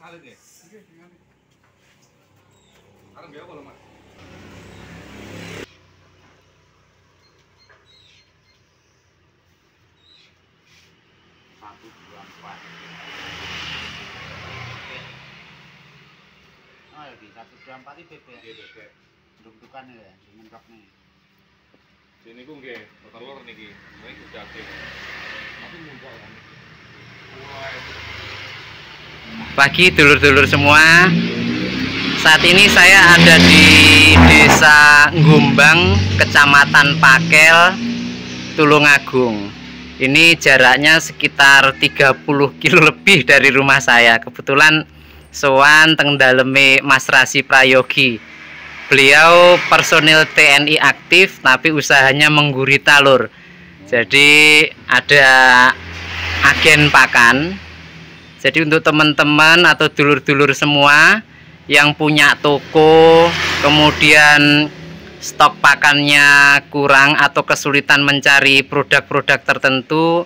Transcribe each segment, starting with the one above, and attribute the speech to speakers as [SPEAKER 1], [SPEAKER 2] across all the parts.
[SPEAKER 1] alit nggih. Nggih, sing alit. Arep nggih apa lho, Mas?
[SPEAKER 2] Oh, di 124 iki bebek.
[SPEAKER 1] Nggih, bebek.
[SPEAKER 2] Bentukan ya, mentok nih.
[SPEAKER 1] Sini ku nggih, telur niki. Niki daging. Tapi munggah ya niki.
[SPEAKER 3] Pagi dulur-dulur semua. Saat ini saya ada di Desa Ngumbang, Kecamatan Pakel, Tulungagung. Ini jaraknya sekitar 30 kilo lebih dari rumah saya. Kebetulan sowan teng daleme Mas Rasi Prayogi. Beliau personil TNI aktif tapi usahanya menggurita lur. Jadi ada agen pakan. Jadi untuk teman-teman atau dulur-dulur semua yang punya toko, kemudian stok pakannya kurang atau kesulitan mencari produk-produk tertentu,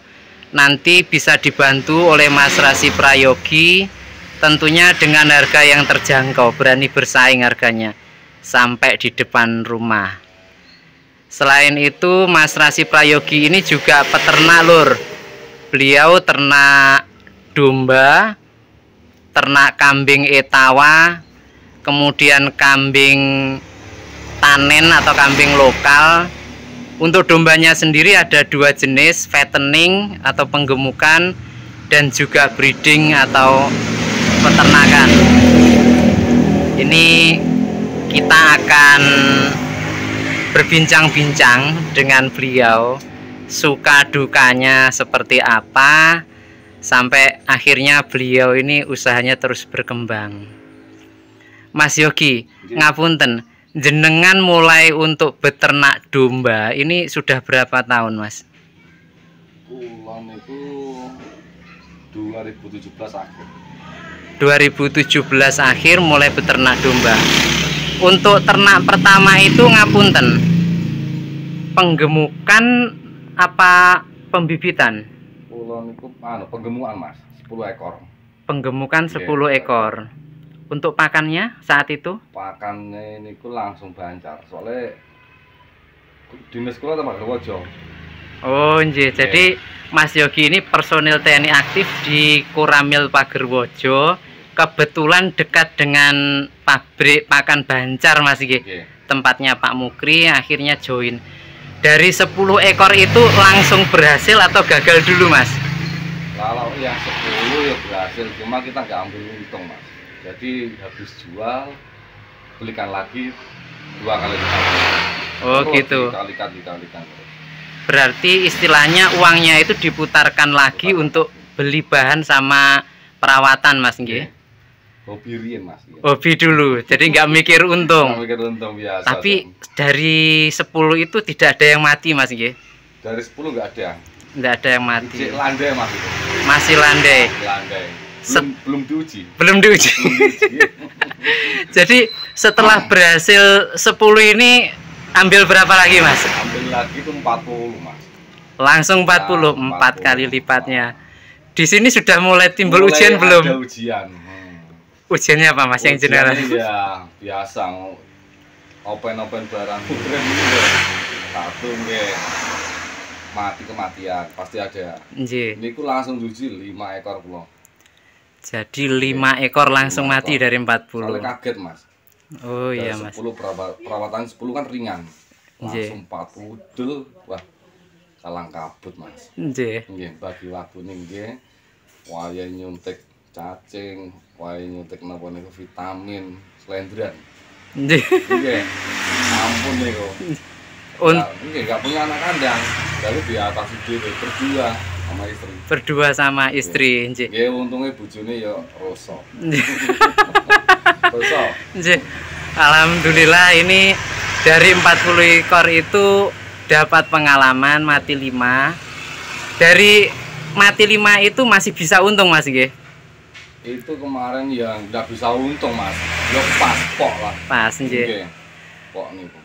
[SPEAKER 3] nanti bisa dibantu oleh Mas Rasi Prayogi, tentunya dengan harga yang terjangkau, berani bersaing harganya sampai di depan rumah. Selain itu, Mas Rasi Prayogi ini juga peternak lur. Beliau ternak domba, ternak kambing etawa, kemudian kambing tanen atau kambing lokal. Untuk dombanya sendiri ada 2 jenis, fattening atau penggemukan dan juga breeding atau peternakan. Ini kita akan berbincang-bincang dengan beliau, suka dukanya seperti apa, sampai akhirnya beliau ini usahanya terus berkembang. Mas Yogi, ngapunten, jenengan mulai untuk beternak domba ini sudah berapa tahun, Mas?
[SPEAKER 1] Kulon itu 2017 akhir.
[SPEAKER 3] 2017 akhir mulai beternak domba. Untuk ternak pertama itu ngapunten, penggemukan apa pembibitan?
[SPEAKER 1] Kulon itu penggemukan, Mas, 10 ekor.
[SPEAKER 3] Penggemukan 10 ekor. Untuk pakannya saat itu?
[SPEAKER 1] Pakannya ini langsung bancar. Soalnya dinas kula tempat Wojo.
[SPEAKER 3] Oh, nggih. Jadi Mas Yogi ini personil TNI aktif di Koramil Pagerwojo. Kebetulan dekat dengan pabrik pakan Bancar, Mas nggih. Tempatnya Pak Mukri, akhirnya join. Dari 10 ekor itu langsung berhasil atau gagal dulu, Mas?
[SPEAKER 1] Kalau yang 10 ya berhasil, cuma kita nggak ambil untung, Mas. Jadi habis jual, belikan lagi 2 kali lipat.
[SPEAKER 3] Oh,
[SPEAKER 1] terus
[SPEAKER 3] gitu.
[SPEAKER 1] Dikalikan.
[SPEAKER 3] Berarti istilahnya uangnya itu diputarkan lagi untuk beli bahan sama perawatan, Mas nggih.
[SPEAKER 1] Hobi rien, Mas.
[SPEAKER 3] Hobi dulu, jadi nggak mikir untung.
[SPEAKER 1] Nggak mikir untung biasa.
[SPEAKER 3] Tapi dari 10 itu tidak ada yang mati, Mas nggih.
[SPEAKER 1] Dari 10 nggak ada.
[SPEAKER 3] Nggak ada yang mati.
[SPEAKER 1] Landai, Mas, itu.
[SPEAKER 3] Masih landai.
[SPEAKER 1] Landai. Belum diuji.
[SPEAKER 3] Belum diuji. Jadi setelah berhasil 10 ini ambil berapa lagi, Mas?
[SPEAKER 1] Ambil lagi itu 40, Mas.
[SPEAKER 3] Langsung 40, 4 kali lipatnya. Di sini sudah mulai timbul ujian belum?
[SPEAKER 1] Ada ujian.
[SPEAKER 3] Ujiannya apa, Mas, yang general?
[SPEAKER 1] Ya biasa, open barang keren gitu. Satu nggih mati kematian pasti ada.
[SPEAKER 3] Nggih.
[SPEAKER 1] Niku langsung diuji 5 ekor kula.
[SPEAKER 3] Jadi 5 ekor langsung 5 mati ekor. Dari 40.
[SPEAKER 1] Soalnya kaget, Mas.
[SPEAKER 3] Oh
[SPEAKER 1] dari
[SPEAKER 3] iya, Mas.
[SPEAKER 1] 10 perawatan 10 kan ringan. Langsung 40 dul. Wah, kalang kabut, Mas.
[SPEAKER 3] Nggih.
[SPEAKER 1] Nggih, bagi waktu nggih waya nyuntik cacing, waya nyuntik napa niku vitamin, slendran.
[SPEAKER 3] Nggih.
[SPEAKER 1] Nggih. Ampun niku. Nggih, enggak punya anak kandang. Lalu di atas dhewe berdua sama istri.
[SPEAKER 3] Berdua sama istri, nggih.
[SPEAKER 1] Nggih, untungnya bojone ya roso. Roso.
[SPEAKER 3] Nggih. Alhamdulillah ini dari 40 ekor itu dapat pengalaman mati 5. Dari mati 5 itu masih bisa untung, Mas nggih.
[SPEAKER 1] Itu kemarin yang enggak bisa untung, Mas. Ya pas pok lah.
[SPEAKER 3] Pas nggih.
[SPEAKER 1] Nggih. Pok niku.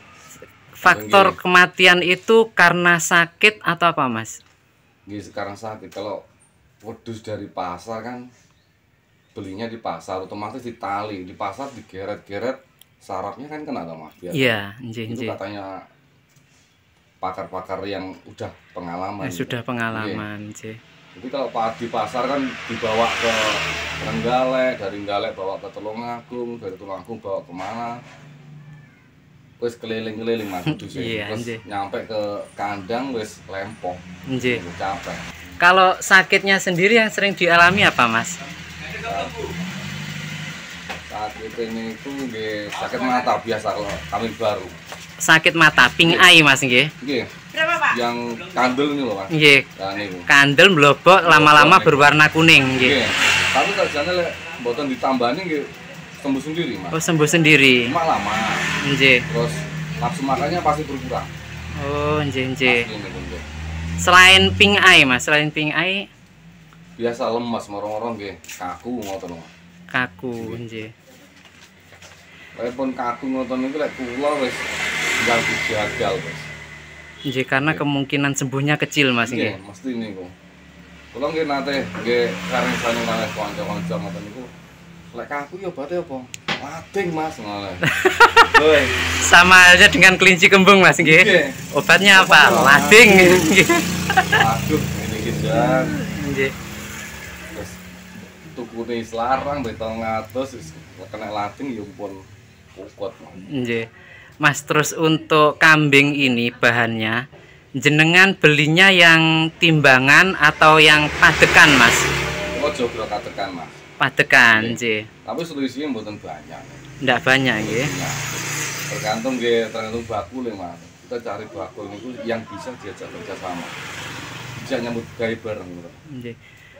[SPEAKER 3] Faktor kematian itu karena sakit atau apa, Mas?
[SPEAKER 1] Nggih, sekarang sakit. Kalau wedhus dari pasar kan belinya di pasar otomatis ditali, di pasar digeret-geret, sarafnya kan kena sama biasa.
[SPEAKER 3] Iya, nggih
[SPEAKER 1] Itu
[SPEAKER 3] nggih.
[SPEAKER 1] katanya pakar-pakar yang udah pengalaman.
[SPEAKER 3] Sudah pengalaman, nggih.
[SPEAKER 1] Jadi kalau di pasar kan dibawa ke Trenggalek, dari Trenggalek bawa ke Tulungagung, dari Tulungagung bawa kemana? Wis keliling-keliling Mas kudusnya.
[SPEAKER 3] Iya,
[SPEAKER 1] Terus
[SPEAKER 3] nggih.
[SPEAKER 1] nyampe ke kandang wis lempong.
[SPEAKER 3] Nggih.
[SPEAKER 1] Capek.
[SPEAKER 3] Kalau sakitnya sendiri yang sering dialami apa, Mas?
[SPEAKER 1] Sakit ini itu nggih sakit mata biasa kalau kami baru.
[SPEAKER 3] Sakit mata, pink eye, Mas nggih.
[SPEAKER 1] Nggih.
[SPEAKER 4] Berapa, Pak?
[SPEAKER 1] Yang kandel ini loh Mas.
[SPEAKER 3] Nggih.
[SPEAKER 1] Nah niku.
[SPEAKER 3] Kandel mlobok lama-lama berwarna kuning nggih.
[SPEAKER 1] Nggih. Tapi kerjanya lek mboten ditambani nggih sembuh sendiri Mas.
[SPEAKER 3] Oh, sembuh sendiri.
[SPEAKER 1] Cuma lama.
[SPEAKER 3] Nggih.
[SPEAKER 1] Terus nafsu makannya pasti berkurang.
[SPEAKER 3] Oh, nggih nggih.
[SPEAKER 1] Asli niku, nggih.
[SPEAKER 3] Selain pink eye, Mas, selain pink eye
[SPEAKER 1] Biasa lemas moro-moro nggih, kaku ngoten lho.
[SPEAKER 3] kaku nggih.
[SPEAKER 1] Lek pun kaku ngoten niku lek kula wis ganggu jagal wis.
[SPEAKER 3] Nggih, karena kemungkinan sembuhnya kecil, Mas
[SPEAKER 1] Nggih,
[SPEAKER 3] nggih.
[SPEAKER 1] mesti niku. Kula nggih nate nggih kareng sane kalih kanca-kanca ngoten niku. Lek kaku ya obate apa? Lading Mas ngono. Woi,
[SPEAKER 3] Sama aja dengan kelinci kembung, Mas nggih.
[SPEAKER 1] nggih.
[SPEAKER 3] Obatnya apa? Lading nggih.
[SPEAKER 1] Aduh, ini jan.
[SPEAKER 3] Nggih.
[SPEAKER 1] Terus tukune larang 700 wis kena lading ya pun pokot.
[SPEAKER 3] Nggih. Mas, terus untuk kambing ini bahannya jenengan belinya yang timbangan atau yang padekan, Mas?
[SPEAKER 1] Kula jogro katekan Mas.
[SPEAKER 3] Padekan, nggih.
[SPEAKER 1] Tapi selisihnya mboten banyak.
[SPEAKER 3] Ndak banyak nggih.
[SPEAKER 1] Nah, tergantung bakul ya Mas. Kita cari bakul itu yang bisa diajak kerja sama, bisa nyambut gawe bareng gitu.
[SPEAKER 3] Nggih.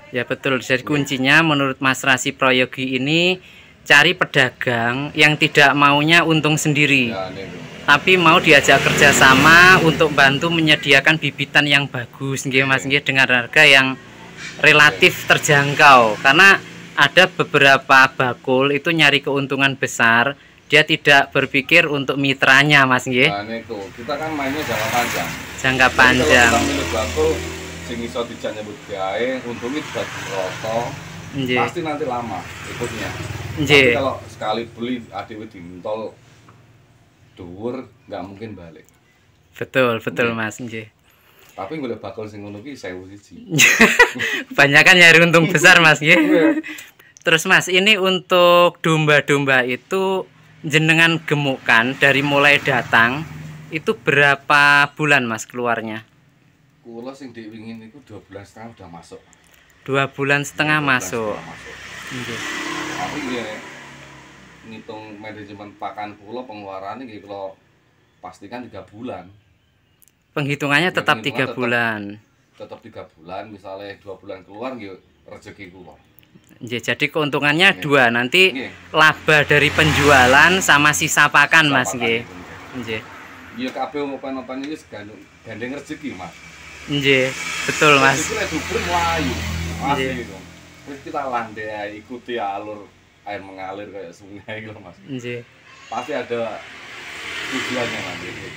[SPEAKER 3] Ya betul. Jadi kuncinya menurut Mas Rasi Prayogi ini cari pedagang yang tidak maunya untung sendiri,
[SPEAKER 1] Ya niku.
[SPEAKER 3] tapi mau diajak kerjasama untuk bantu menyediakan bibitan yang bagus, nggih Mas nggih, dengan harga yang relatif terjangkau. Karena ada beberapa bakul itu nyari keuntungan besar, dia tidak berpikir untuk mitranya, Mas nggih.
[SPEAKER 1] Nah niku, kita kan mainnya jangka panjang.
[SPEAKER 3] Jangka
[SPEAKER 1] Jadi
[SPEAKER 3] panjang.
[SPEAKER 1] kalau kita milih bakul sing iso dijak nyambut gawe, untungnya dibagi roto,
[SPEAKER 3] Nggih.
[SPEAKER 1] pasti nanti lama ikutnya.
[SPEAKER 3] Nggih.
[SPEAKER 1] Tapi kalau sekali beli adewe dintol dhuwur nggak mungkin balik.
[SPEAKER 3] Betul, betul
[SPEAKER 1] Nggih.
[SPEAKER 3] Mas nggih.
[SPEAKER 1] Tapi golek bakul sing ngono ki 1000 siji.
[SPEAKER 3] Kebanyakan nyari untung besar, Mas nggih. Terus Mas, ini untuk domba-domba itu jenengan gemukkan dari mulai datang itu berapa bulan Mas keluarnya?
[SPEAKER 1] Kula sing diwingin niku 2,5 bulan udah masuk.
[SPEAKER 3] 2,5 bulan
[SPEAKER 1] 2,5
[SPEAKER 3] masuk.
[SPEAKER 1] bulan masuk.
[SPEAKER 3] Nggih.
[SPEAKER 1] Tapi nggih ngitung manajemen pakan kula pengeluarannya nggih kula pastikan 3 bulan.
[SPEAKER 3] Penghitungannya tetap 3
[SPEAKER 1] Penghitungan
[SPEAKER 3] bulan.
[SPEAKER 1] Tetap 3 bulan, misalnya 2 bulan keluar nggih rezeki kula.
[SPEAKER 3] Nggih, jadi keuntungannya
[SPEAKER 1] Nggih.
[SPEAKER 3] 2. Nanti
[SPEAKER 1] Nggih.
[SPEAKER 3] laba dari penjualan sama sisa pakan, Mas
[SPEAKER 1] Pakan
[SPEAKER 3] nggih.
[SPEAKER 1] itu, nggih.
[SPEAKER 3] Nggih.
[SPEAKER 1] Ya kabeh open-open iki gandeng rezeki, Mas.
[SPEAKER 3] Nggih, betul Mas.
[SPEAKER 1] Rezeki lek dubur mlayu. Asli
[SPEAKER 3] Nggih.
[SPEAKER 1] itu. Terus kita landai ikuti alur air mengalir kayak sungai gitu, Mas.
[SPEAKER 3] Nggih.
[SPEAKER 1] Pasti ada tujuannya Mas. Gitu.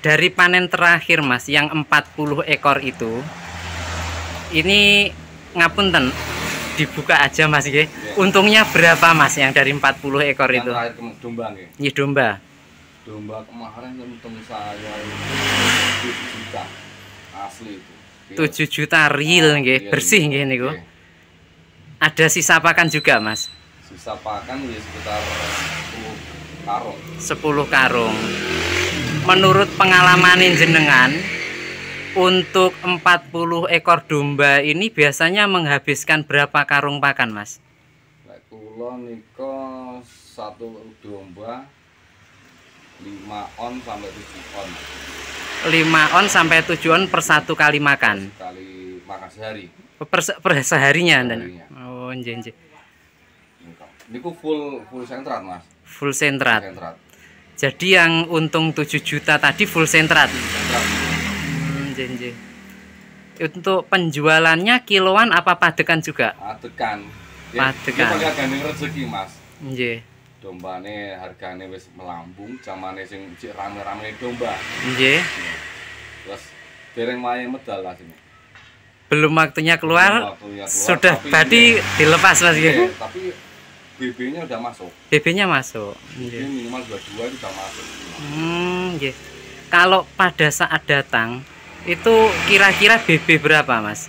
[SPEAKER 3] Dari panen terakhir Mas yang 40 ekor itu, ini ngapunten dibuka aja Mas nggih.
[SPEAKER 1] Iya.
[SPEAKER 3] Untungnya berapa Mas yang dari 40 ekor
[SPEAKER 1] Yang
[SPEAKER 3] itu?
[SPEAKER 1] terakhir domba nggih.
[SPEAKER 3] Nggih, domba.
[SPEAKER 1] Domba kemarin untung saya itu 7 juta. Asli itu.
[SPEAKER 3] 7 juta real nggih,
[SPEAKER 1] Iya,
[SPEAKER 3] bersih
[SPEAKER 1] iya.
[SPEAKER 3] nggih niku.
[SPEAKER 1] Nggih.
[SPEAKER 3] Ada sisa pakan juga Mas.
[SPEAKER 1] Sisa pakan ya sekitar 10 karung.
[SPEAKER 3] 10 karung. Menurut pengalaman jenengan, untuk 40 ekor domba ini biasanya menghabiskan berapa karung pakan, Mas?
[SPEAKER 1] Lek kula nika satu domba 5 on sampai 7 on
[SPEAKER 3] 5 on sampai 7 on per satu kali makan.
[SPEAKER 1] sekali makan sehari.
[SPEAKER 3] Per seharinya, Anda?
[SPEAKER 1] Seharinya.
[SPEAKER 3] Oh, nggih, nggih.
[SPEAKER 1] Niku full sentrat Mas.
[SPEAKER 3] Full sentrat.
[SPEAKER 1] Sentrat.
[SPEAKER 3] Jadi yang untung 7 juta tadi full sentrat.
[SPEAKER 1] Sentrat.
[SPEAKER 3] Nggih, nggih. Untuk penjualannya kiloan apa padekan juga?
[SPEAKER 1] Padekan.
[SPEAKER 3] Padekan.
[SPEAKER 1] Ini pakai gandeng rezeki Mas.
[SPEAKER 3] Nggih.
[SPEAKER 1] Dombane hargane wis melambung, zamane sing cik rame-rame domba.
[SPEAKER 3] Nggih.
[SPEAKER 1] Terus dereng maye medal lah sini.
[SPEAKER 3] belum waktunya keluar, sudah
[SPEAKER 1] tapi
[SPEAKER 3] berarti dilepas Mas
[SPEAKER 1] iya,
[SPEAKER 3] nggih.
[SPEAKER 1] tapi BB-nya udah masuk.
[SPEAKER 3] BB-nya masuk.
[SPEAKER 1] BB
[SPEAKER 3] Nggih.
[SPEAKER 1] minimal 22 itu udah masuk.
[SPEAKER 3] Nggih. Kalau pada saat datang itu kira-kira BB berapa, Mas?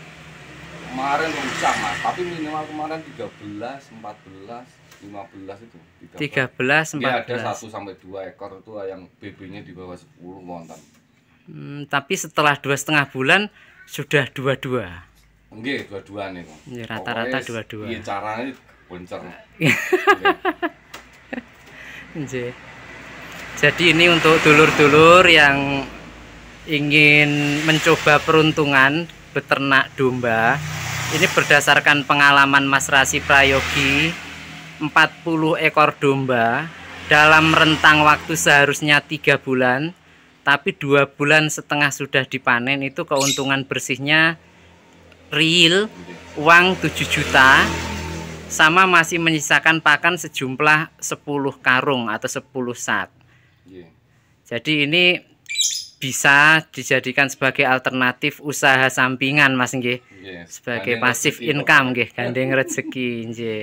[SPEAKER 1] Kemarin rusak Mas, tapi minimal kemarin 13, 14, 15 itu.
[SPEAKER 3] 13,
[SPEAKER 1] Ini ada
[SPEAKER 3] 14.
[SPEAKER 1] 1 sampai 2 ekor itu yang BB-nya di bawah 10 wonten.
[SPEAKER 3] Tapi setelah 2,5 bulan sudah 22.
[SPEAKER 1] Nggih, dua-duaan niku.
[SPEAKER 3] Nggih, rata-rata
[SPEAKER 1] Pokoknya
[SPEAKER 3] 22.
[SPEAKER 1] Iya, caranya boncer.
[SPEAKER 3] Nggih. Jadi ini untuk dulur-dulur yang ingin mencoba peruntungan beternak domba. Ini berdasarkan pengalaman Mas Rasi Prayogi, 40 ekor domba dalam rentang waktu seharusnya 3 bulan, tapi 2,5 bulan sudah dipanen. Itu keuntungan bersihnya real uang 7 juta, sama masih menyisakan pakan sejumlah 10 karung atau 10 sak.
[SPEAKER 1] Nggih.
[SPEAKER 3] Jadi ini bisa dijadikan sebagai alternatif usaha sampingan Mas nggih.
[SPEAKER 1] Nggih.
[SPEAKER 3] Sebagai
[SPEAKER 1] Gandeng
[SPEAKER 3] pasif
[SPEAKER 1] rezeki,
[SPEAKER 3] income nggih, gandeng rezeki nggih.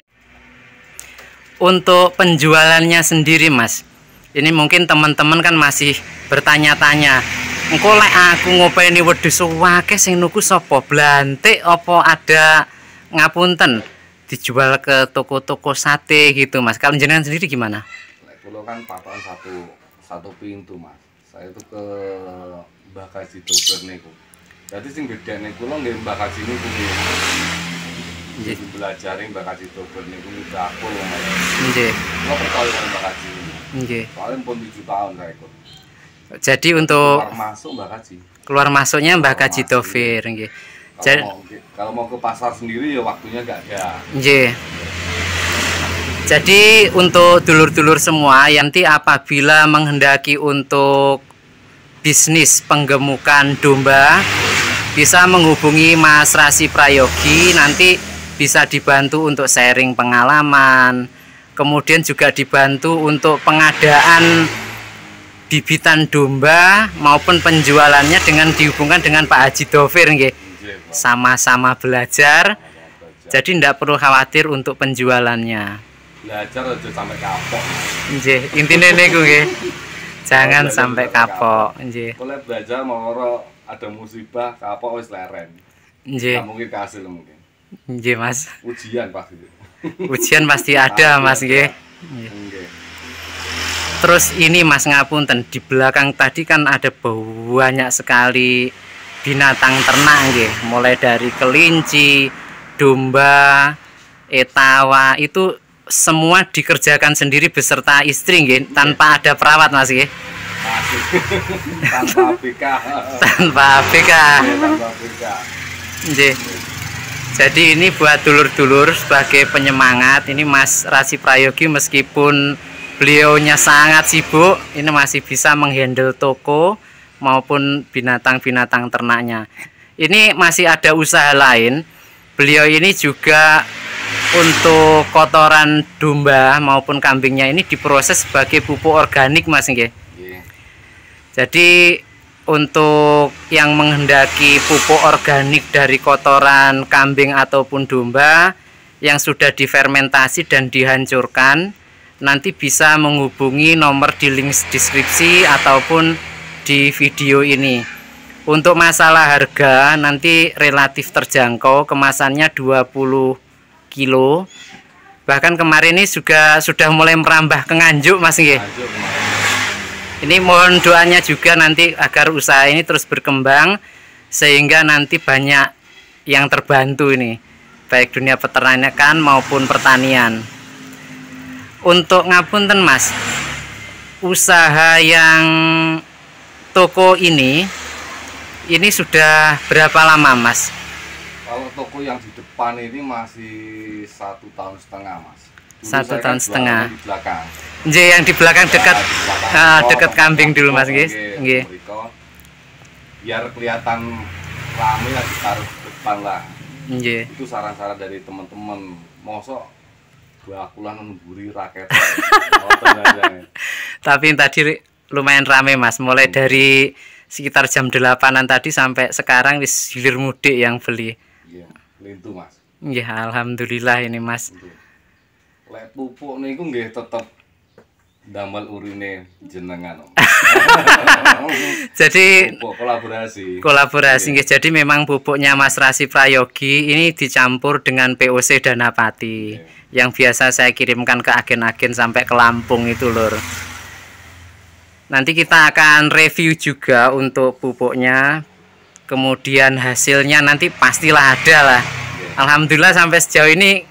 [SPEAKER 3] Untuk penjualannya sendiri Mas, ini mungkin teman-teman kan masih bertanya-tanya, engko lek aku ngopeni wedhus akeh sing nuku sapa, blantik apa ada ngapunten dijual ke toko-toko sate gitu Mas. Kalau jenengan sendiri gimana?
[SPEAKER 1] Lek kula kan patokan satu pintu Mas. Saya itu ke Mbah Kaji Dober niku. Jadi sing bedane kula nggih Mbah Kaji niku nggih.
[SPEAKER 3] Nggih.
[SPEAKER 1] Belajar Mbah Kaji Dober niku dapur Mas.
[SPEAKER 3] Nggih.
[SPEAKER 1] Kula percaya sama Mbah Kaji.
[SPEAKER 3] Nggih.
[SPEAKER 1] Soalnya pun 7 tahun saya ikut.
[SPEAKER 3] Jadi untuk
[SPEAKER 1] Keluar masuk Mbah Kaji.
[SPEAKER 3] keluar masuknya Mbah
[SPEAKER 1] Keluar
[SPEAKER 3] Kaji
[SPEAKER 1] masuk,
[SPEAKER 3] Dovir nggih. Jadi
[SPEAKER 1] Kalau mau ke pasar sendiri ya waktunya nggak ada.
[SPEAKER 3] nggih. Jadi untuk dulur-dulur semua yang nanti apabila menghendaki untuk bisnis penggemukan domba, bisa menghubungi Mas Rasi Prayogi, nanti bisa dibantu untuk sharing pengalaman, kemudian juga dibantu untuk pengadaan bibitan domba maupun penjualannya dengan dihubungkan dengan Pak Haji Dovir nggih.
[SPEAKER 1] Nggih, Pak.
[SPEAKER 3] Sama-sama belajar,
[SPEAKER 1] Belajar.
[SPEAKER 3] jadi tidak perlu khawatir untuk penjualannya.
[SPEAKER 1] Belajar aja sampai kapok.
[SPEAKER 3] Nggih, intine niku nggih. Jangan
[SPEAKER 1] Belajar
[SPEAKER 3] sampai kapok, nggih.
[SPEAKER 1] Kalau belajar mau ada musibah kapok wis leren.
[SPEAKER 3] Nggih.
[SPEAKER 1] Nggak mungkin hasil mungkin.
[SPEAKER 3] Nggih, Mas.
[SPEAKER 1] Ujian pasti.
[SPEAKER 3] Ujian pasti ada, Mas nggih. Nggih.
[SPEAKER 1] Nggih.
[SPEAKER 3] Terus ini Mas ngapunten, di belakang tadi kan ada banyak sekali binatang ternak nggih, mulai dari kelinci, domba, etawa, itu semua dikerjakan sendiri beserta istri nggih, tanpa ada perawat Mas nggih.
[SPEAKER 1] Masih. Tanpa ABK.
[SPEAKER 3] Tanpa ABK.
[SPEAKER 1] Tanpa ABK.
[SPEAKER 3] Nggih. Jadi ini buat dulur-dulur sebagai penyemangat, ini Mas Rasi Prayogi meskipun beliaunya sangat sibuk, ini masih bisa menghandle toko maupun binatang-binatang ternaknya. Ini masih ada usaha lain. Beliau ini juga untuk kotoran domba maupun kambingnya ini diproses sebagai pupuk organik Mas nggih.
[SPEAKER 1] Nggih.
[SPEAKER 3] Jadi untuk yang menghendaki pupuk organik dari kotoran kambing ataupun domba yang sudah difermentasi dan dihancurkan, nanti bisa menghubungi nomor di link deskripsi ataupun di video ini. Untuk masalah harga nanti relatif terjangkau, kemasannya 20 kilo. Bahkan kemarin ini juga sudah mulai merambah ke Nganjuk Mas nggih.
[SPEAKER 1] Lanjut kemarin.
[SPEAKER 3] Ini mohon doanya juga nanti agar usaha ini terus berkembang sehingga nanti banyak yang terbantu ini, baik dunia peternakan maupun pertanian. Untuk ngapunten Mas, usaha yang toko ini sudah berapa lama Mas?
[SPEAKER 1] Kalau toko yang di depan ini masih 1,5 tahun Mas. Dulu
[SPEAKER 3] 1
[SPEAKER 1] saya
[SPEAKER 3] tahun
[SPEAKER 1] kan
[SPEAKER 3] setengah.
[SPEAKER 1] jualan di belakang.
[SPEAKER 3] Nggih, yang di belakang dekat
[SPEAKER 1] Ya, di belakang.
[SPEAKER 3] dekat kambing dulu Mas nggih. Nggih.
[SPEAKER 1] Biar kelihatan rame lah ditaruh depan lah.
[SPEAKER 3] Nggih.
[SPEAKER 1] Itu saran-saran dari teman-teman. Mosok bakulan nemburi raket.
[SPEAKER 3] Tapi tadi lumayan rame Mas, mulai dari sekitar jam 8-an tadi sampai sekarang wis hilir mudik yang beli.
[SPEAKER 1] lintu Mas.
[SPEAKER 3] Nggih, alhamdulillah ini Mas.
[SPEAKER 1] Lintu. Lek pupuk niku nggih tetep damel urine jenengan.
[SPEAKER 3] Jadi
[SPEAKER 1] Pupuk
[SPEAKER 3] kolaborasi nggih. Jadi memang pupuknya Mas Rasi Prayogi ini dicampur dengan POC Danapati yang biasa saya kirimkan ke agen-agen sampai ke Lampung itu lur. Nanti kita akan review juga untuk pupuknya. Kemudian hasilnya nanti pastilah ada lah. Alhamdulillah sampai sejauh ini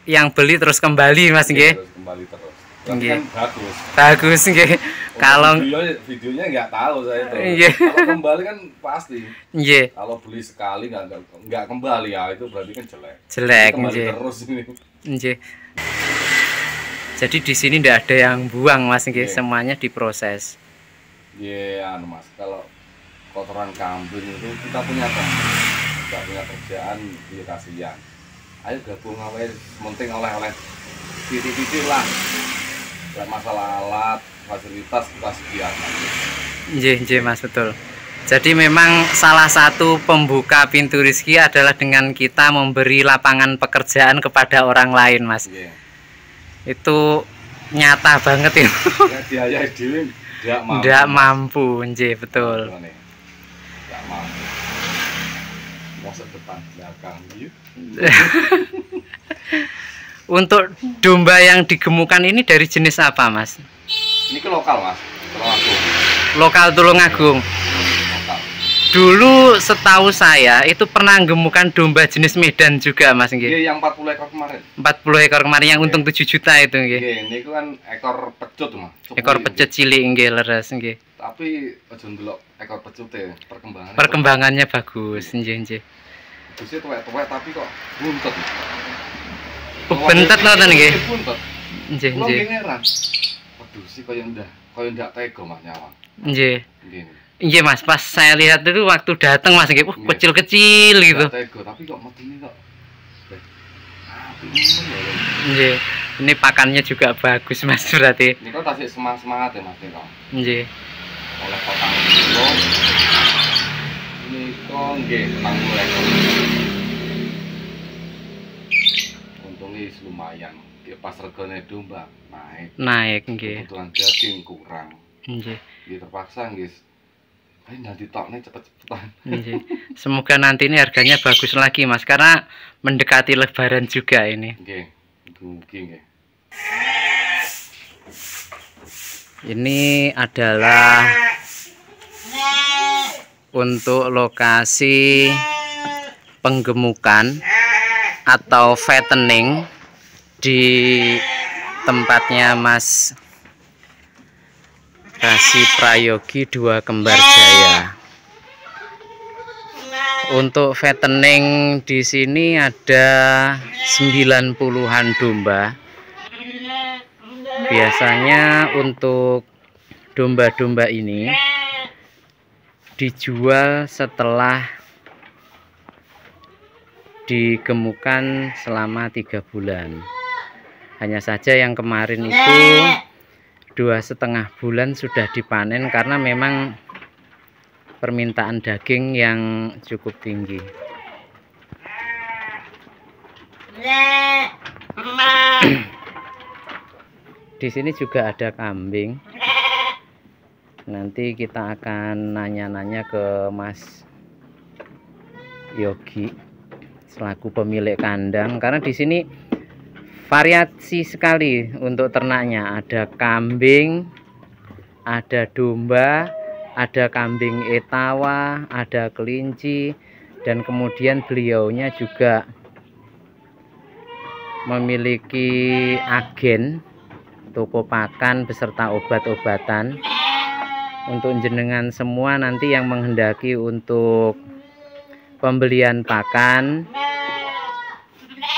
[SPEAKER 3] yang beli terus kembali Mas nggih.
[SPEAKER 1] Terus kembali terus. Tapi kan bagus.
[SPEAKER 3] Bagus nggih. Kalau
[SPEAKER 1] videonya nggak tahu saya itu.
[SPEAKER 3] Nggih.
[SPEAKER 1] Kalau kembali kan pasti.
[SPEAKER 3] Nggih.
[SPEAKER 1] Kalau beli sekali nggak kembali ya itu berarti kan jelek.
[SPEAKER 3] Jelek
[SPEAKER 1] kembali
[SPEAKER 3] nggih.
[SPEAKER 1] terus ini.
[SPEAKER 3] Nggih. Jadi di sini tidak ada yang buang Mas nggih, semuanya diproses.
[SPEAKER 1] Iya, Mas. Kalau kotoran kambing itu kita punya teman, kita punya kerjaan dia kasihan. Ayo gabung aja, penting oleh-oleh titik-titik lah. Gak masalah alat, fasilitas kita sediakan.
[SPEAKER 3] Nggih Mas, betul. Jadi memang salah satu pembuka pintu rezeki adalah dengan kita memberi lapangan pekerjaan kepada orang lain Mas.
[SPEAKER 1] Iya.
[SPEAKER 3] Itu nyata banget itu.
[SPEAKER 1] Ya dia dewi
[SPEAKER 3] tidak mampu, nggih betul.
[SPEAKER 1] Tidak mampu. Masa depan belakang yuk.
[SPEAKER 3] Untuk domba yang digemukan ini dari jenis apa Mas?
[SPEAKER 1] Ini ke lokal Mas, Tulungagung.
[SPEAKER 3] Lokal Tulungagung.
[SPEAKER 1] Lokal.
[SPEAKER 3] Dulu setahu saya itu pernah gemukan domba jenis Medan juga Mas nggih.
[SPEAKER 1] Iya, yang 40 ekor kemarin.
[SPEAKER 3] 40 ekor kemarin yang untung 7 juta itu nggih.
[SPEAKER 1] Iya, ini kan ekor pecut Mas.
[SPEAKER 3] Ekor pecut cilik nggih leres nggih.
[SPEAKER 1] Tapi aja ndelok ekor pecute perkembangannya.
[SPEAKER 3] Perkembangannya bagus nggih.
[SPEAKER 1] Terus tuwek-tuwek tapi kok buntet.
[SPEAKER 3] Bentet ngoten nggih.
[SPEAKER 1] Buntet.
[SPEAKER 3] Nggih.
[SPEAKER 1] Heran. Waduh sih koyo ndak tega Mas nyawang.
[SPEAKER 3] Nggih.
[SPEAKER 1] Nggih.
[SPEAKER 3] Iya Mas, pas saya lihat dulu waktu datang Mas nggih, kecil-kecil gitu.
[SPEAKER 1] Tega, tapi kok metune kok.
[SPEAKER 3] Nggih. Ini pakannya juga bagus Mas berarti.
[SPEAKER 1] Ini kok tasik semangat ya Mas kok.
[SPEAKER 3] Nggih.
[SPEAKER 1] Oleh potang kilo. Ini kok nggih 40 ekor. Untungnya lumayan. Pas regane domba naik.
[SPEAKER 3] Naik nggih.
[SPEAKER 1] Kebutuhan daging kurang.
[SPEAKER 3] Nggih.
[SPEAKER 1] Nggih terpaksa nggih. Nanti toknya cepet-cepetan.
[SPEAKER 3] Semoga nanti ini harganya bagus lagi Mas, karena mendekati Lebaran juga ini.
[SPEAKER 1] Nggih.
[SPEAKER 3] Ini adalah untuk lokasi penggemukan atau fattening di tempatnya Mas Rasi Prayogi 2 Kembar Jaya. Untuk fattening di sini ada 90-an domba. Biasanya untuk domba-domba ini dijual setelah digemukan selama 3 bulan. Hanya saja yang kemarin itu 2,5 bulan sudah dipanen karena memang permintaan daging yang cukup tinggi. Di sini juga ada kambing. Nanti kita akan nanya-nanya ke Mas Yogi selaku pemilik kandang, karena di sini variasi sekali untuk ternaknya. Ada kambing, ada domba, ada kambing etawa, ada kelinci, dan kemudian beliaunya juga memiliki agen toko pakan beserta obat-obatan untuk jenengan semua nanti yang menghendaki untuk pembelian pakan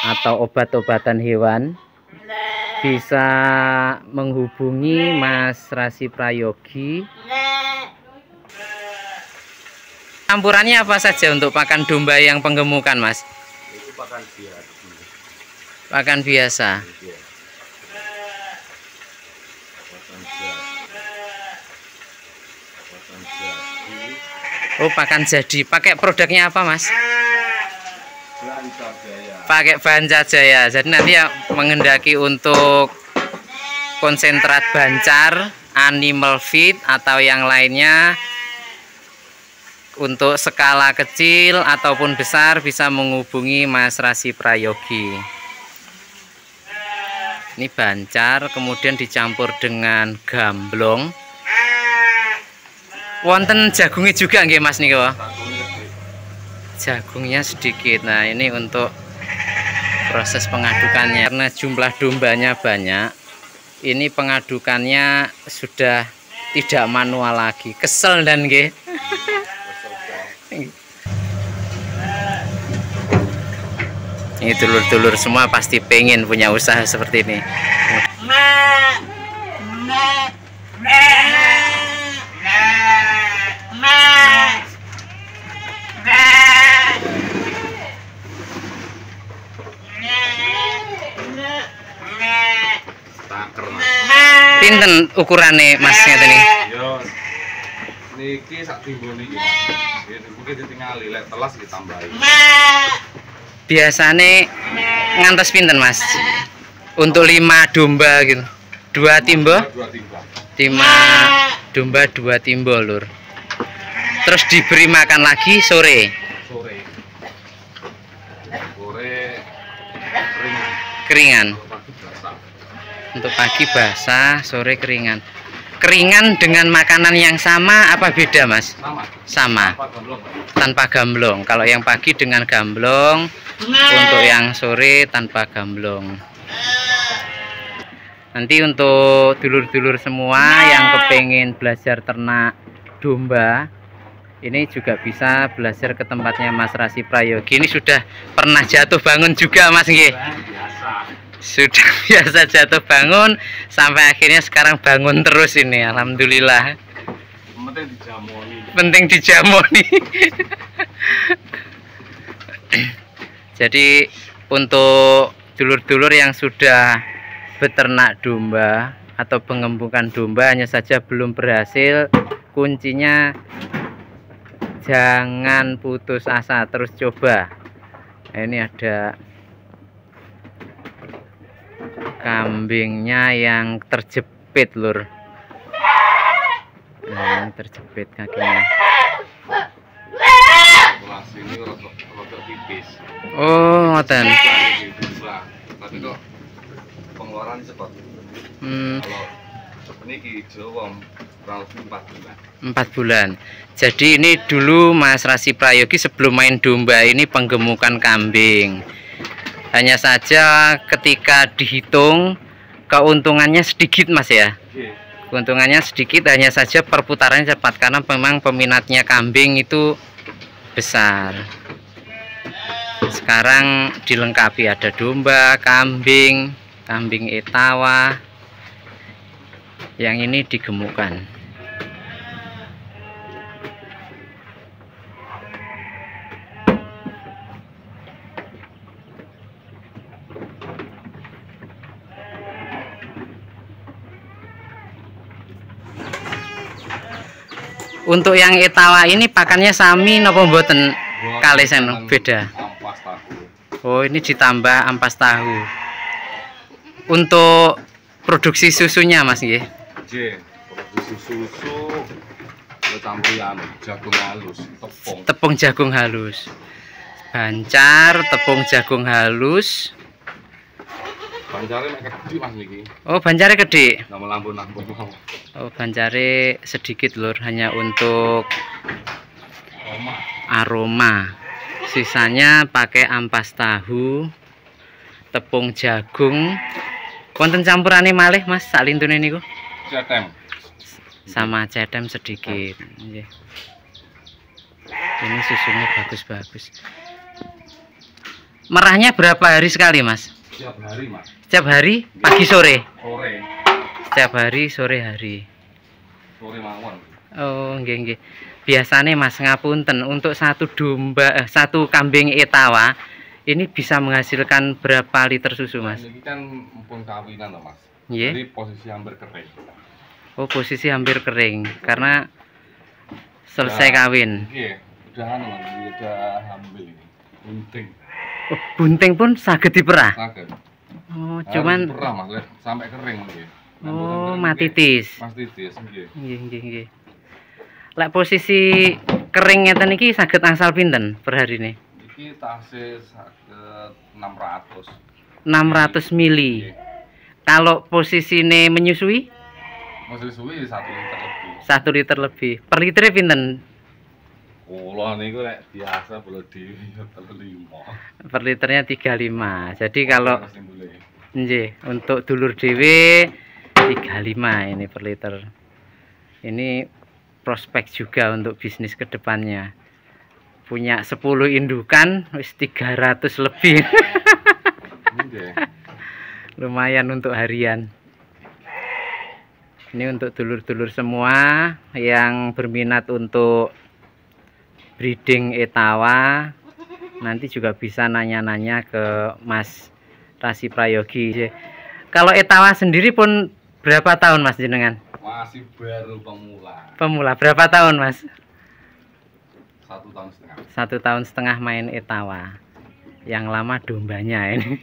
[SPEAKER 3] atau obat-obatan hewan bisa menghubungi Mas Rasi Prayogi. Campurannya apa saja untuk pakan domba yang penggemukan Mas?
[SPEAKER 1] Itu pakan biasa.
[SPEAKER 3] Pakan biasa. Oh, pakan jadi. Pakai produknya apa Mas? Pakai bancar jaya. Jadi nanti yang mengendaki untuk konsentrat bancar, animal feed atau yang lainnya untuk skala kecil ataupun besar bisa menghubungi Mas Rasi Prayogi. Ini bancar kemudian dicampur dengan gamblong. Wonten jagungnya juga nggih Mas niki. Jagungnya sedikit. Nah, ini untuk proses pengadukannya. Karena jumlah dombanya banyak, ini pengadukannya sudah tidak manual lagi. Kesel dan nggih. Ini dulur-dulur semua pasti pengen punya usaha seperti ini. Pinten ukurannya Mas ngeten iki?
[SPEAKER 1] Yo. Niki sak timbun iki. Mungkin ditingali lek telas ditambahi.
[SPEAKER 3] Biasane ngantos pinten Mas? Untuk 5 domba gitu. 2 timbo? 5 domba 2 timbo, Lur. Terus diberi makan lagi sore.
[SPEAKER 1] Sore
[SPEAKER 3] Keringan. Untuk pagi basah, sore keringan. Keringan dengan makanan yang sama apa beda, Mas? Sama. Tanpa gamblong. Kalau yang pagi dengan gamblong, untuk yang sore tanpa gamblong. Nanti untuk dulur-dulur semua yang kepengen belajar ternak domba, ini juga bisa belajar ke tempatnya Mas Rasi Prayogi. Ini sudah pernah jatuh bangun juga, Mas nggih? Sudah biasa jatuh bangun sampai akhirnya sekarang bangun terus ini, alhamdulillah. Penting dijamoni. Jadi untuk dulur-dulur yang sudah beternak domba atau pengembukan domba hanya saja belum berhasil, kuncinya jangan putus asa, terus coba. Nah, ini ada kambingnya yang terjepit, Lur. Nah, ini terjepit kakinya. Oh, ngoten.
[SPEAKER 1] Tapi kok pengeluaran cepat. Kalau ini Jawa kurang lebih 4 bulan.
[SPEAKER 3] 4 bulan. Jadi ini dulu Mas Rasi Prayogi sebelum main domba ini penggemukan kambing. Hanya saja ketika dihitung keuntungannya sedikit, Mas ya. Keuntungannya sedikit, hanya saja perputarannya cepat karena memang peminatnya kambing itu besar. Sekarang dilengkapi ada domba, kambing, kambing etawa. Yang ini digemukkan. Untuk yang etawa ini pakannya sami napa mboten? Kalih seno beda.
[SPEAKER 1] Ampas tahu.
[SPEAKER 3] Oh, ini ditambah ampas tahu. Untuk produksi susunya, Mas nggih.
[SPEAKER 1] Nggih, produksi susu campuran jagung halus, tepung.
[SPEAKER 3] Tepung jagung halus. Bancar, tepung jagung halus.
[SPEAKER 1] Bancare mek gede Mas niki.
[SPEAKER 3] Oh, bancare gede.
[SPEAKER 1] Nama lampun-lampun.
[SPEAKER 3] Oh, bancare sedikit, Lur, hanya untuk aroma. Sisanya pakai ampas tahu, tepung jagung. Wonten campurane malih, Mas, sak lintune niku?
[SPEAKER 1] Cetem.
[SPEAKER 3] Sama cetem sedikit. Nggih. Ini susunya bagus-bagus. Merahnya berapa hari sekali, Mas?
[SPEAKER 1] Setiap hari, Mas.
[SPEAKER 3] Setiap hari, pagi sore.
[SPEAKER 1] Sore.
[SPEAKER 3] Setiap hari, sore hari.
[SPEAKER 1] Sore mawon.
[SPEAKER 3] Oh, nggih nggih. Biasanya, Mas, ngapunten, untuk satu domba, satu kambing etawa ini bisa menghasilkan berapa liter susu, Mas?
[SPEAKER 1] Ini kan mumpung kawinan loh, Mas.
[SPEAKER 3] Nggih.
[SPEAKER 1] Jadi posisi hampir kering.
[SPEAKER 3] Oh, posisi hampir kering karena selesai kawin.
[SPEAKER 1] Iya, udah anu, Mas, udah hamil ini. Penting.
[SPEAKER 3] Oh, bunting pun saged diperah.
[SPEAKER 1] Saged.
[SPEAKER 3] Oh,
[SPEAKER 1] Harus
[SPEAKER 3] cuman
[SPEAKER 1] diperah Mas, lek sampai kering nggih. Nek mboten
[SPEAKER 3] oh,
[SPEAKER 1] kering
[SPEAKER 3] mati
[SPEAKER 1] nggih,
[SPEAKER 3] tis.
[SPEAKER 1] Mas titis nggih.
[SPEAKER 3] Nggih. Lek posisi kering ngeten iki saged angsal pinten per hari ini?
[SPEAKER 1] Iki tasih saged 600.
[SPEAKER 3] 600 mili.
[SPEAKER 1] Nggih.
[SPEAKER 3] Kalau posisine menyusui
[SPEAKER 1] Masih suwi 1 liter lebih.
[SPEAKER 3] 1 liter lebih. Per liternya pinten?
[SPEAKER 1] Kula niku lek biasa bolo dhewe ya 35.
[SPEAKER 3] Per liternya 35. Jadi kalau
[SPEAKER 1] Terus nimbule.
[SPEAKER 3] nggih, untuk dulur dhewe 35 ini per liter. Ini prospek juga untuk bisnis kedepannya. Punya 10 indukan wis 300 lebih.
[SPEAKER 1] Nggih.
[SPEAKER 3] Lumayan untuk harian. Ini untuk dulur-dulur semua yang berminat untuk breeding Etawa, nanti juga bisa nanya-nanya ke Mas Rasi Prayogi. Kalau Etawa sendiri pun berapa tahun Mas jenengan?
[SPEAKER 1] Masih baru pemula.
[SPEAKER 3] Pemula berapa tahun Mas?
[SPEAKER 1] 1 tahun setengah.
[SPEAKER 3] 1 tahun setengah main Etawa. Yang lama dombanya ini.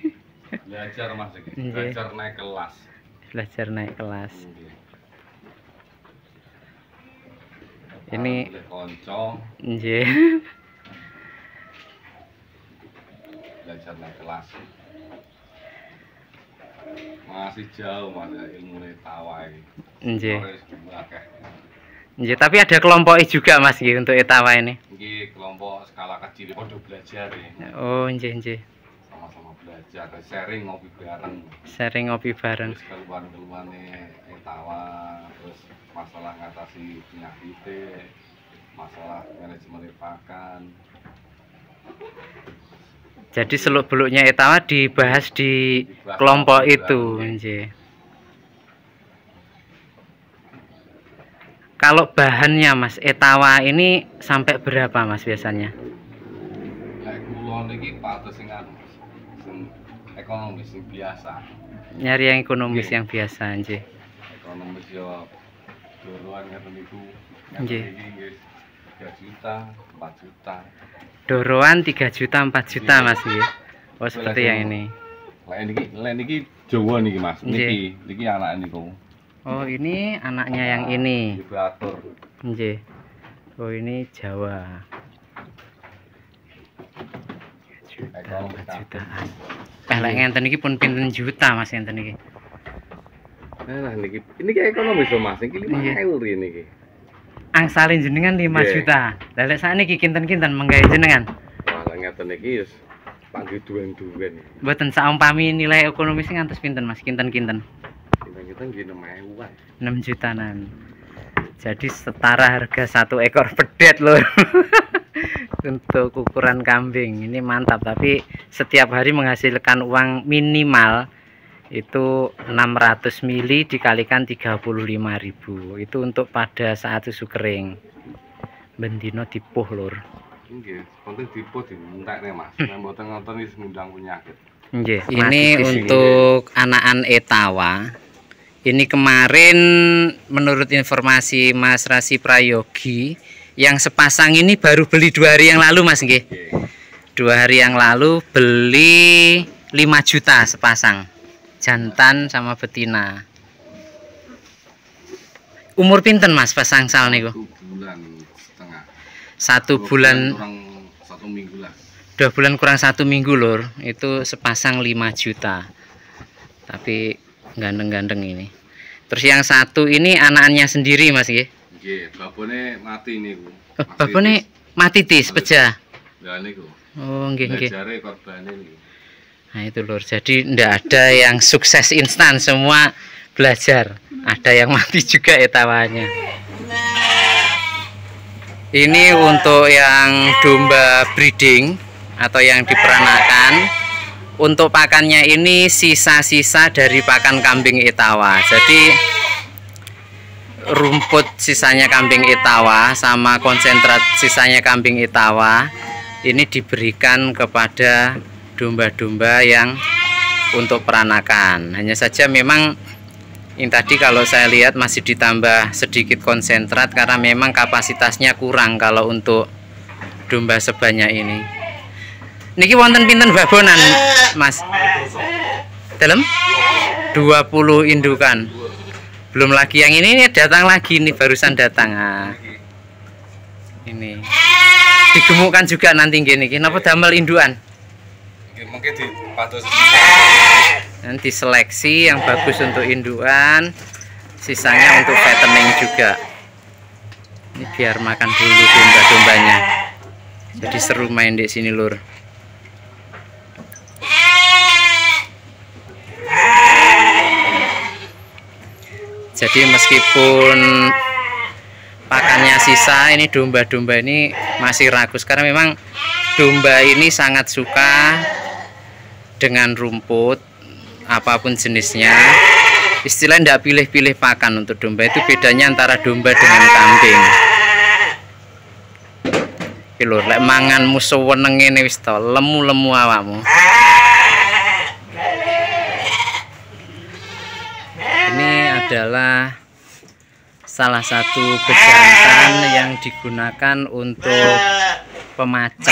[SPEAKER 1] Belajar Mas iki.
[SPEAKER 3] Nggih.
[SPEAKER 1] Belajar naik kelas.
[SPEAKER 3] Belajar naik kelas.
[SPEAKER 1] Nggih.
[SPEAKER 3] Ini
[SPEAKER 1] Oleh konco
[SPEAKER 3] nggih.
[SPEAKER 1] belajar naik kelas. Masih jauh Mas ilmu Etawa iki.
[SPEAKER 3] Nggih.
[SPEAKER 1] Wis akeh.
[SPEAKER 3] Nggih, tapi ada kelompoknya juga Mas nggih untuk Etawa ini.
[SPEAKER 1] Iki kelompok skala kecil padha belajar ya.
[SPEAKER 3] Oh, nggih.
[SPEAKER 1] Sama-sama belajar, sharing ngopi bareng.
[SPEAKER 3] Sharing ngopi bareng.
[SPEAKER 1] Terus keluhan-keluhane Etawa, terus masalah ngatasi penyakit, masalah manajemen pakan.
[SPEAKER 3] Jadi seluk-beluknya Etawa dibahas di kelompok itu, nggih. Kalau bahannya Mas, Etawa ini sampai berapa Mas biasanya?
[SPEAKER 1] Nek kula niki pados sing anu, sing ekonomis sing biasa.
[SPEAKER 3] Nyari yang ekonomis
[SPEAKER 1] Nggih.
[SPEAKER 3] yang biasa, nggih.
[SPEAKER 1] Ekonomis yo doroan ngeten niku.
[SPEAKER 3] Nggih.
[SPEAKER 1] Iki nggih 3 juta, 4 juta.
[SPEAKER 3] Doroan 3 juta, 4 juta Mas nggih. Oh, seperti yang ini.
[SPEAKER 1] Lek niki Jawa niki Mas.
[SPEAKER 3] Nggih.
[SPEAKER 1] Niki anak niku.
[SPEAKER 3] Oh, ini anaknya yang ini.
[SPEAKER 1] Diatur.
[SPEAKER 3] Nggih. Oh, ini Jawa.
[SPEAKER 1] Ekonomis
[SPEAKER 3] 4 jutaan. Lek ngenten iki pun pinten juta Mas ngenten iki.
[SPEAKER 1] Nah, niki ekonomis lho Mas. Niki 5.000 niki.
[SPEAKER 3] Angsalin jenengan 5
[SPEAKER 1] Nggih.
[SPEAKER 3] juta. Lah lek sakniki kinten-kinten menggawe jenengan.
[SPEAKER 1] Wah, lek ngeten niki wis panggil duwen-duwen.
[SPEAKER 3] Mboten saumpami nilai ekonomisnya ngantos pinten Mas kinten-kinten.
[SPEAKER 1] Kita nggih 6.000-an.
[SPEAKER 3] 6 jutaan. Jadi setara harga 1 ekor pedet loh. Untuk ukuran kambing ini mantap, tapi setiap hari menghasilkan uang minimal itu 600 mili dikalikan 35.000. Itu untuk pada saat susu kering. Bendino dipuh lur.
[SPEAKER 1] Nggih, penting dipo dientekne Mas. Nek mboten ngoten wis ngundang penyakit.
[SPEAKER 3] Nggih, ini untuk anakan Etawa. Ini kemarin menurut informasi Mas Rasi Prayogi, yang sepasang ini baru beli 2 hari yang lalu Mas nggih.
[SPEAKER 1] Nggih.
[SPEAKER 3] 2 hari yang lalu beli 5 juta sepasang. Jantan sama betina. Umur pinten Mas pasang sal niku?
[SPEAKER 1] 1 bulan setengah.
[SPEAKER 3] 1 bulan
[SPEAKER 1] kurang 1 minggu lah.
[SPEAKER 3] 2 bulan kurang 1 minggu lur. Itu sepasang 5 juta. Tapi ganteng-ganteng ini. Terus yang satu ini anakannya sendiri Mas nggih.
[SPEAKER 1] Nggih, babone mati niku.
[SPEAKER 3] Oh, babone mati tis pecah.
[SPEAKER 1] Lah niku.
[SPEAKER 3] Oh, nggih nggih.
[SPEAKER 1] Jare korbane niku.
[SPEAKER 3] Nah, itu lur. Jadi ndak ada yang sukses instan, semua belajar. Ada yang mati juga etawanya. Ini untuk yang domba breeding atau yang diperanakan. Untuk pakannya ini sisa-sisa dari pakan kambing Etawa. Jadi rumput sisanya kambing Etawa sama konsentrat sisanya kambing Etawa ini diberikan kepada domba-domba yang untuk peranakan. Hanya saja memang ini tadi kalau saya lihat masih ditambah sedikit konsentrat karena memang kapasitasnya kurang kalau untuk domba sebanyak ini. Niki wonten pinten babonan, Mas? Dalam 20 indukan. Belum lagi yang ini datang lagi nih, barusan datang. Nah, ini digemukkan juga nanti gini. Kenapa damel induan?
[SPEAKER 1] Mungkin dipados.
[SPEAKER 3] Nanti seleksi yang bagus untuk induan, sisanya untuk fattening juga. Ini biar makan dulu domba-dombanya. Jadi seru main di sini, Lur. Jadi meskipun pakannya sisa, ini domba-domba ini masih ragus karena memang domba ini sangat suka dengan rumput apapun jenisnya. Istilahnya tidak pilih-pilih pakan untuk domba. Itu bedanya antara domba dengan kambing. Iki lho, lek manganmu seweneng ngene wis to, lemu-lemu awakmu. Ini adalah salah satu pejantan yang digunakan untuk pemacak.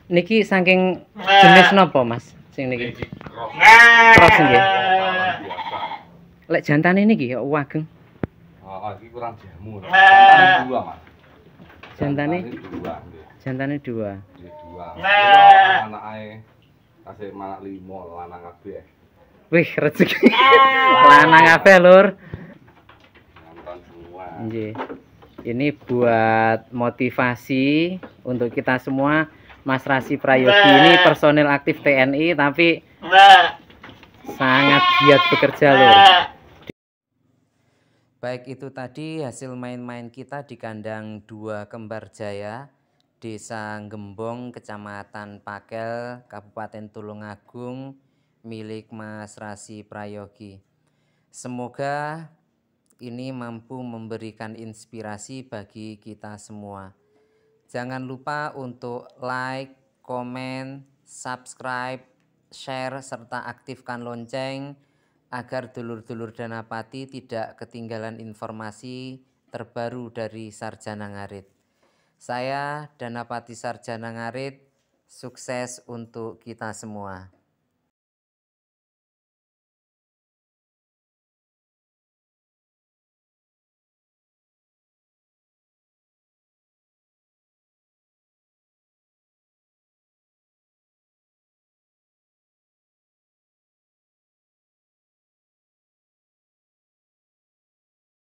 [SPEAKER 3] Niki saking jenis nopo, Mas? Sing niki. Cross nggih. Lek jantane niki ya wageng.
[SPEAKER 1] Iki kurang jamu. Jantane 2, Mas.
[SPEAKER 3] Jantane
[SPEAKER 1] 2.
[SPEAKER 3] Jantane 2.
[SPEAKER 1] Nggih 2. Anake kasih manak 5 lanang kabeh.
[SPEAKER 3] Wih, rezeki. Lanang kabeh, Lur.
[SPEAKER 1] Nonton semua.
[SPEAKER 3] Nggih. Ini buat motivasi untuk kita semua. Mas Rasi Prayogi ini personil aktif TNI tapi sangat giat bekerja, Lur. Baik, itu tadi hasil main-main kita di kandang 2 Kembar Jaya, Desa Gembong, Kecamatan Pakel, Kabupaten Tulungagung, milik Mas Rasi Prayogi. Semoga ini mampu memberikan inspirasi bagi kita semua. Jangan lupa untuk like, komen, subscribe, share, serta aktifkan lonceng agar dulur-dulur Danapati tidak ketinggalan informasi terbaru dari Sarjana Ngarit. Saya Danapati Sarjana Ngarit, sukses untuk kita semua.